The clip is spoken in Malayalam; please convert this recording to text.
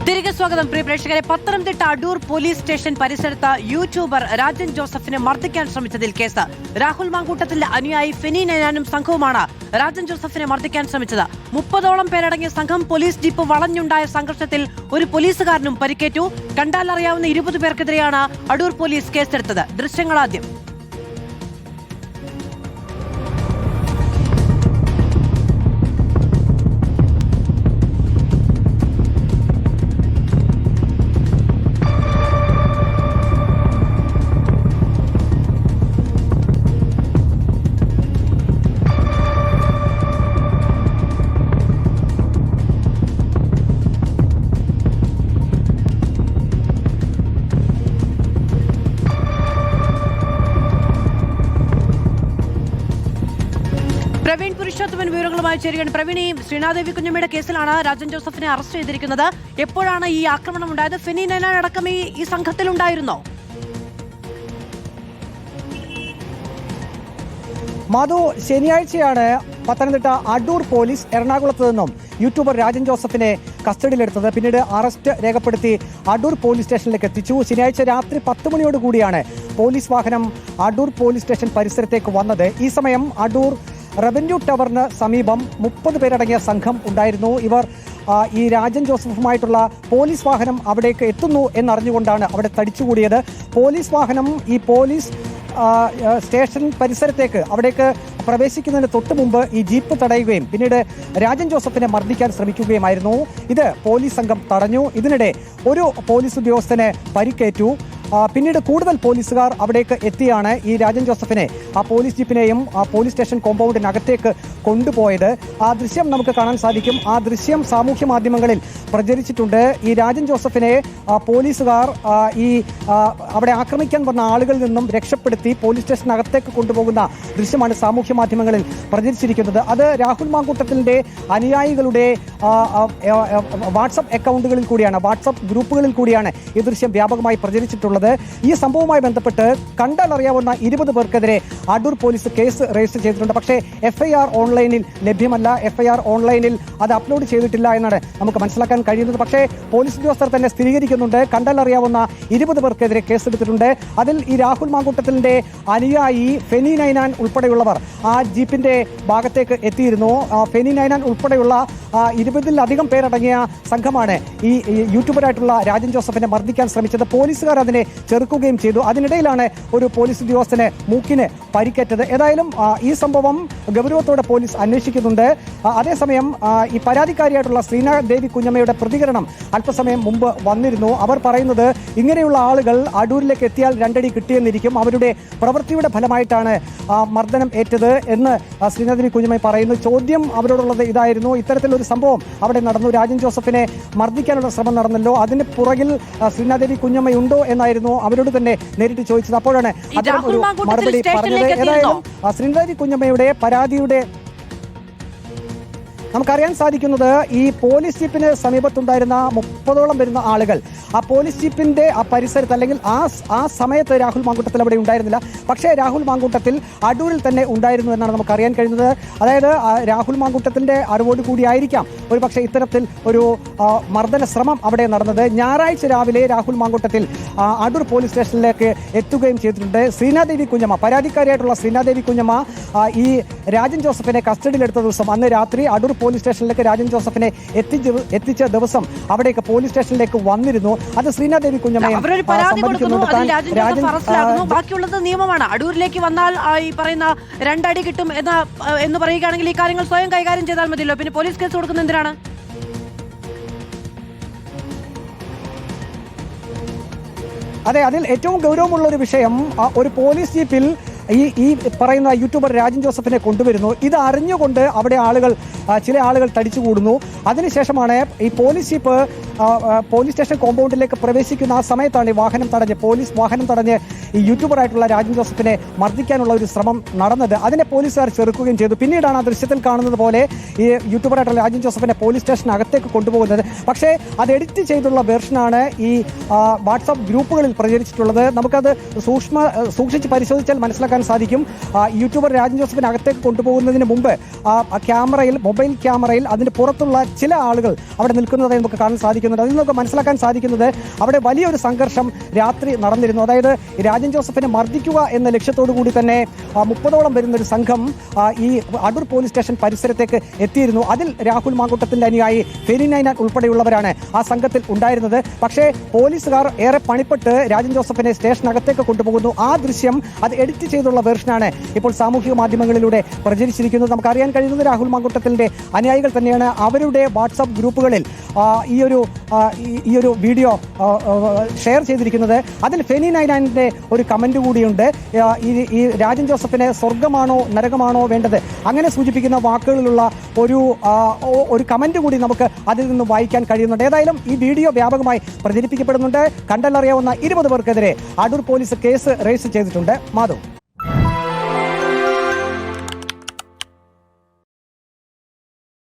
തിരികെ സ്വാഗതം പ്രിയ പ്രേക്ഷകരെ. പത്തനംതിട്ട അടൂർ പോലീസ് സ്റ്റേഷൻ പരിസരത്ത് യൂട്യൂബർ രാജൻ ജോസഫിനെ മർദ്ദിക്കാൻ ശ്രമിച്ചതിൽ കേസ്. രാഹുൽ മാങ്കൂട്ടത്തിന്റെ അനുയായി ഫെനി നൈനാനും സംഘവുമാണ് രാജൻ ജോസഫിനെ മർദ്ദിക്കാൻ ശ്രമിച്ചത്. 30ഓളം പേരടങ്ങിയ സംഘം പോലീസ് ജീപ്പ് വളഞ്ഞുണ്ടായ സംഘർഷത്തിൽ ഒരു പോലീസുകാരനും പരിക്കേറ്റു. കണ്ടാലറിയാവുന്ന 20 പേർക്കെതിരെയാണ് അടൂർ പോലീസ് കേസെടുത്തത്. ദൃശ്യങ്ങളാദ്യം. പ്രവീൺ പുരുഷോത്തമൻ വിവരങ്ങളുമായി ചേരുകയാണ്. പ്രവീൺ, ഈ ശ്രീനാദേവി കുഞ്ഞമ്മയുടെ കേസിലാണ് രാജൻ ജോസഫിനെ അറസ്റ്റ് ചെയ്തിരിക്കുന്നത്. എപ്പോഴാണ് ഈ ആക്രമണം ഉണ്ടായത്? ഫെനി നൈനാൻ അടക്കം ഈ സംഘത്തിലുണ്ടായിരുന്നോ? മധു, ശനിയാഴ്ചയാണ് പത്തനംതിട്ട അടൂർ പോലീസ് എറണാകുളത്ത് നിന്നും യൂട്യൂബർ രാജൻ ജോസഫിനെ കസ്റ്റഡിയിലെടുത്തത്. പിന്നീട് അറസ്റ്റ് രേഖപ്പെടുത്തി അടൂർ പോലീസ് സ്റ്റേഷനിലേക്ക് എത്തിച്ചു. ശനിയാഴ്ച രാത്രി 10 മണിയോട് കൂടിയാണ് പോലീസ് വാഹനം അടൂർ പോലീസ് സ്റ്റേഷൻ പരിസരത്തേക്ക് വന്നത്. ഈ സമയം അടൂർ റവന്യൂ ടവറിന് സമീപം 30 പേരടങ്ങിയ സംഘം ഉണ്ടായിരുന്നു. ഇവർ ഈ രാജൻ ജോസഫുമായിട്ടുള്ള പോലീസ് വാഹനം അവിടേക്ക് എത്തുന്നു എന്നറിഞ്ഞുകൊണ്ടാണ് അവിടെ തടിച്ചുകൂടിയത്. പോലീസ് വാഹനം ഈ പോലീസ് സ്റ്റേഷൻ പരിസരത്തേക്ക് അവിടേക്ക് പ്രവേശിക്കുന്നതിന് തൊട്ട് മുമ്പ് ഈ ജീപ്പ് തടയുകയും പിന്നീട് രാജൻ ജോസഫിനെ മർദ്ദിക്കാൻ ശ്രമിക്കുകയുമായിരുന്നു. ഇത് പോലീസ് സംഘം തടഞ്ഞു. ഇതിനിടെ ഒരു പോലീസ് ഉദ്യോഗസ്ഥന് പരിക്കേറ്റു. പിന്നീട് കൂടുതൽ പോലീസുകാർ അവിടേക്ക് എത്തിയാണ് ഈ രാജൻ ജോസഫിനെ ആ പോലീസ് ജീപ്പിനെയും ആ പോലീസ് സ്റ്റേഷൻ കോമ്പൗണ്ടിനകത്തേക്ക് കൊണ്ടുപോയത്. ആ ദൃശ്യം നമുക്ക് കാണാൻ സാധിക്കും. ആ ദൃശ്യം സാമൂഹ്യ മാധ്യമങ്ങളിൽ പ്രചരിച്ചിട്ടുണ്ട്. ഈ രാജൻ ജോസഫിനെ പോലീസുകാർ ഈ അവിടെ ആക്രമിക്കാൻ വന്ന ആളുകളിൽ നിന്നും രക്ഷപ്പെടുത്തി പോലീസ് സ്റ്റേഷനകത്തേക്ക് കൊണ്ടുപോകുന്ന ദൃശ്യമാണ് സാമൂഹ്യ മാധ്യമങ്ങളിൽ പ്രചരിച്ചിരിക്കുന്നത്. അത് രാഹുൽ മാങ്കൂട്ടത്തിന്റെ അനുയായികളുടെ വാട്സപ്പ് അക്കൗണ്ടുകളിൽ കൂടിയാണ്, വാട്സപ്പ് ഗ്രൂപ്പുകളിൽ കൂടിയാണ് ഈ ദൃശ്യം വ്യാപകമായി പ്രചരിച്ചിട്ടുള്ളത്. ഈ സംഭവവുമായി ബന്ധപ്പെട്ട് കണ്ടാൽ അറിയാവുന്ന 20 പേർക്കെതിരെ അടൂർ പോലീസ് കേസ് രജിസ്റ്റർ ചെയ്തിട്ടുണ്ട്. പക്ഷേ FIR ഓൺലൈനിൽ ലഭ്യമല്ല. FIR ഓൺലൈനിൽ അത് അപ്ലോഡ് ചെയ്തിട്ടില്ല എന്നാണ് നമുക്ക് മനസ്സിലാക്കാൻ കഴിയുന്നത്. പക്ഷേ പോലീസ് ഉദ്യോഗസ്ഥർ തന്നെ സ്ഥിരീകരിക്കുന്നുണ്ട്. കണ്ടാൽ അറിയാവുന്ന 20 പേർക്കെതിരെ കേസെടുത്തിട്ടുണ്ട്. അതിൽ ഈ രാഹുൽ മാങ്കൂട്ടത്തിന്റെ അനുയായി ഫെനി നൈനാൻ ഉൾപ്പെടെയുള്ളവർ ആ ജീപ്പിന്റെ ഭാഗത്തേക്ക് എത്തിയിരുന്നു. ഫെനി നൈനാൻ ഉൾപ്പെടെയുള്ള 20-ലധികം പേരടങ്ങിയ സംഘമാണ് ഈ യൂട്യൂബറായിട്ടുള്ള രാജൻ ജോസഫിനെ മർദ്ദിക്കാൻ ശ്രമിച്ചത്. പോലീസുകാർ അതിനെ ചെറുക്കുകയും ചെയ്തു. അതിനിടയിലാണ് ഒരു പോലീസ് ഉദ്യോഗസ്ഥന് മൂക്കിന് പരിക്കേറ്റത്. ഏതായാലും ഈ സംഭവം ഗൗരവത്തോടെ പോലീസ് അന്വേഷിക്കുന്നുണ്ട്. അതേസമയം ഈ പരാതിക്കാരിയായിട്ടുള്ള ശ്രീനാദേവി കുഞ്ഞമ്മയുടെ പ്രതികരണം അല്പസമയം മുമ്പ് വന്നിരുന്നു. അവർ പറയുന്നത് ഇങ്ങനെയുള്ള ആളുകൾ അടൂരിലേക്ക് എത്തിയാൽ 2 അടി കിട്ടിയെന്നിരിക്കും, അവരുടെ പ്രവൃത്തിയുടെ ഫലമായിട്ടാണ് മർദ്ദനം ഏറ്റത് എന്ന് ശ്രീനാദേവി കുഞ്ഞമ്മ പറയുന്നു. ചോദ്യം അവരോടുള്ളത് ഇതായിരുന്നു, ഇത്തരത്തിലൊരു സംഭവം അവിടെ നടന്നു, രാജൻ ജോസഫിനെ മർദ്ദിക്കാനുള്ള ശ്രമം നടന്നല്ലോ, അതിന് പുറകിൽ ശ്രീനാദേവി കുഞ്ഞമ്മയുണ്ടോ എന്നായിരുന്നു അവരോട് തന്നെ നേരിട്ട് ചോദിച്ചത്. അപ്പോഴാണ് അത്തരം ഒരു മറുപടി പറഞ്ഞത്. ഏതായാലും ശ്രീനാദേവി കുഞ്ഞമ്മയുടെ പരാതിയുടെ നമുക്കറിയാൻ സാധിക്കുന്നത് ഈ പോലീസ് ജീപ്പിന് സമീപത്തുണ്ടായിരുന്ന 30ഓളം വരുന്ന ആളുകൾ ആ പോലീസ് ജീപ്പിന്റെ ആ പരിസരത്ത് അല്ലെങ്കിൽ ആ സമയത്ത് രാഹുൽ മാങ്കൂട്ടത്തിൽ അവിടെ ഉണ്ടായിരുന്നില്ല. പക്ഷേ രാഹുൽ മാങ്കൂട്ടത്തിൽ അടൂരിൽ തന്നെ ഉണ്ടായിരുന്നു എന്നാണ് നമുക്ക് അറിയാൻ കഴിയുന്നത്. അതായത് രാഹുൽ മാങ്കൂട്ടത്തിന്റെ അറിവോട് കൂടിയായിരിക്കാം ഒരു പക്ഷേ ഇത്തരത്തിൽ ഒരു മർദ്ദന ശ്രമം അവിടെ നടന്നത്. ഞായറാഴ്ച രാവിലെ രാഹുൽ മാങ്കൂട്ടത്തിൽ അടൂർ പോലീസ് സ്റ്റേഷനിലേക്ക് എത്തുകയും ചെയ്തിട്ടുണ്ട്. ശ്രീനാദേവി കുഞ്ഞമ്മ, പരാതിക്കാരിയായിട്ടുള്ള ശ്രീനാദേവി കുഞ്ഞമ്മ ഈ രാജൻ ജോസഫിനെ കസ്റ്റഡിയിലെടുത്ത ദിവസം അന്ന് രാത്രി അടൂർ പോലീസ് സ്റ്റേഷനിലേക്ക് രാജൻ ജോസഫിനെ എത്തിച്ച ദിവസം അവിടേക്ക് പോലീസ് സ്റ്റേഷനിലേക്ക് വന്നിരുന്നു. അത് ശ്രീനാദേവി കുഞ്ഞമ്മയെ ബാക്കിയുള്ളത് നിയമമാണ്. അടൂരിലേക്ക് വന്നാൽ ഈ പറയുന്ന 2 അടി കിട്ടും എന്ന് പറയുകയാണെങ്കിൽ ഈ കാര്യങ്ങൾ സ്വയം കൈകാര്യം ചെയ്താൽ മതിയല്ലോ. പിന്നെ പോലീസ് കേസ് കൊടുക്കുന്നത് എന്തിനാണ്? അതെ, അതിൽ ഏറ്റവും ഗൗരവമുള്ള ഒരു വിഷയം, ഒരു പോലീസ് ജീപ്പിൽ ഈ പറയുന്ന യൂട്യൂബർ രാജൻ ജോസഫിനെ കൊണ്ടുവരുന്നു. ഇത് അറിഞ്ഞുകൊണ്ട് അവിടെ ചില ആളുകൾ തടിച്ചുകൂടുന്നു. അതിനുശേഷമാണ് ഈ പോലീസ് ജീപ്പ് പോലീസ് സ്റ്റേഷൻ കോമ്പൗണ്ടിലേക്ക് പ്രവേശിക്കുന്ന ആ സമയത്താണ് ഈ പോലീസ് വാഹനം തടഞ്ഞ് ഈ യൂട്യൂബറായിട്ടുള്ള രാജൻ ജോസഫിനെ മർദ്ദിക്കാനുള്ള ഒരു ശ്രമം നടന്നത്. അതിനെ പോലീസുകാർ ചെറുക്കുകയും ചെയ്തു. പിന്നീടാണ് ആ ദൃശ്യത്തിൽ കാണുന്നത് പോലെ ഈ യൂട്യൂബറായിട്ടുള്ള രാജൻ ജോസഫിനെ പോലീസ് സ്റ്റേഷനകത്തേക്ക് കൊണ്ടുപോകുന്നത്. പക്ഷേ അത് എഡിറ്റ് ചെയ്തുള്ള വെർഷനാണ് ഈ വാട്സാപ്പ് ഗ്രൂപ്പുകളിൽ പ്രചരിച്ചിട്ടുള്ളത്. നമുക്കത് സൂക്ഷിച്ച് പരിശോധിച്ചാൽ മനസ്സിലാക്കാൻ മനസ്സിലാക്കാൻ സാധിക്കും. യൂട്യൂബർ രാജൻ ജോസഫിനെ അകത്തേക്ക് കൊണ്ടുപോകുന്നതിന് മുമ്പ് മൊബൈൽ ക്യാമറയിൽ അതിന് പുറത്തുള്ള ചില ആളുകൾ അവിടെ നിൽക്കുന്നതായി നമുക്ക് കാണാൻ സാധിക്കുന്നുണ്ട്. അതിൽ നമുക്ക് മനസ്സിലാക്കാൻ സാധിക്കുന്നത് അവിടെ വലിയൊരു സംഘർഷം രാത്രി നടന്നിരുന്നു. അതായത് രാജൻ ജോസഫിനെ മർദ്ദിക്കുക എന്ന ലക്ഷ്യത്തോടു കൂടി തന്നെ 30ഓളം വരുന്നൊരു സംഘം ഈ അടൂർ പോലീസ് സ്റ്റേഷൻ പരിസരത്തേക്ക് എത്തിയിരുന്നു. അതിൽ രാഹുൽ മാങ്കൂട്ടത്തിന്റെ അനുയായി ഫെനി നൈനാൻ ഉൾപ്പെടെയുള്ളവരാണ് ആ സംഘത്തിൽ ഉണ്ടായിരുന്നത്. പക്ഷേ പോലീസുകാർ ഏറെ പണിപ്പെട്ട് രാജൻ ജോസഫിനെ സ്റ്റേഷനകത്തേക്ക് കൊണ്ടുപോകുന്നു. ആ ദൃശ്യം അത് എഡിറ്റ് ചെയ്തുള്ള വേർഷനാണ് ഇപ്പോൾ സാമൂഹിക മാധ്യമങ്ങളിലൂടെ പ്രചരിച്ചിരിക്കുന്നത്. നമുക്കറിയാൻ കഴിയുന്നത് രാഹുൽ മാങ്കൂട്ടത്തിന്റെ അനുയായികൾ തന്നെയാണ്. അവരുടെ വാട്സാപ്പ് ഗ്രൂപ്പുകളിൽ ഈ ഒരു വീഡിയോ ഷെയർ ചെയ്തിരിക്കുന്നത്. അതിൽ ഫെനി നൈനാന്റെ ഒരു കമന്റ് കൂടിയുണ്ട്. ഈ രാജൻ ജോസഫിന് സ്വർഗമാണോ നരകമാണോ വേണ്ടത്, അങ്ങനെ സൂചിപ്പിക്കുന്ന വാക്കുകളിലുള്ള ഒരു കമന്റ് കൂടി നമുക്ക് അതിൽ നിന്ന് വായിക്കാൻ കഴിയുന്നുണ്ട്. ഏതായാലും ഈ വീഡിയോ വ്യാപകമായി പ്രചരിപ്പിക്കപ്പെടുന്നുണ്ട്. കണ്ടറിയാവുന്ന 20 പേർക്കെതിരെ അടൂർ പോലീസ് കേസ് രജിസ്റ്റർ ചെയ്തിട്ടുണ്ട്. മാധവ്.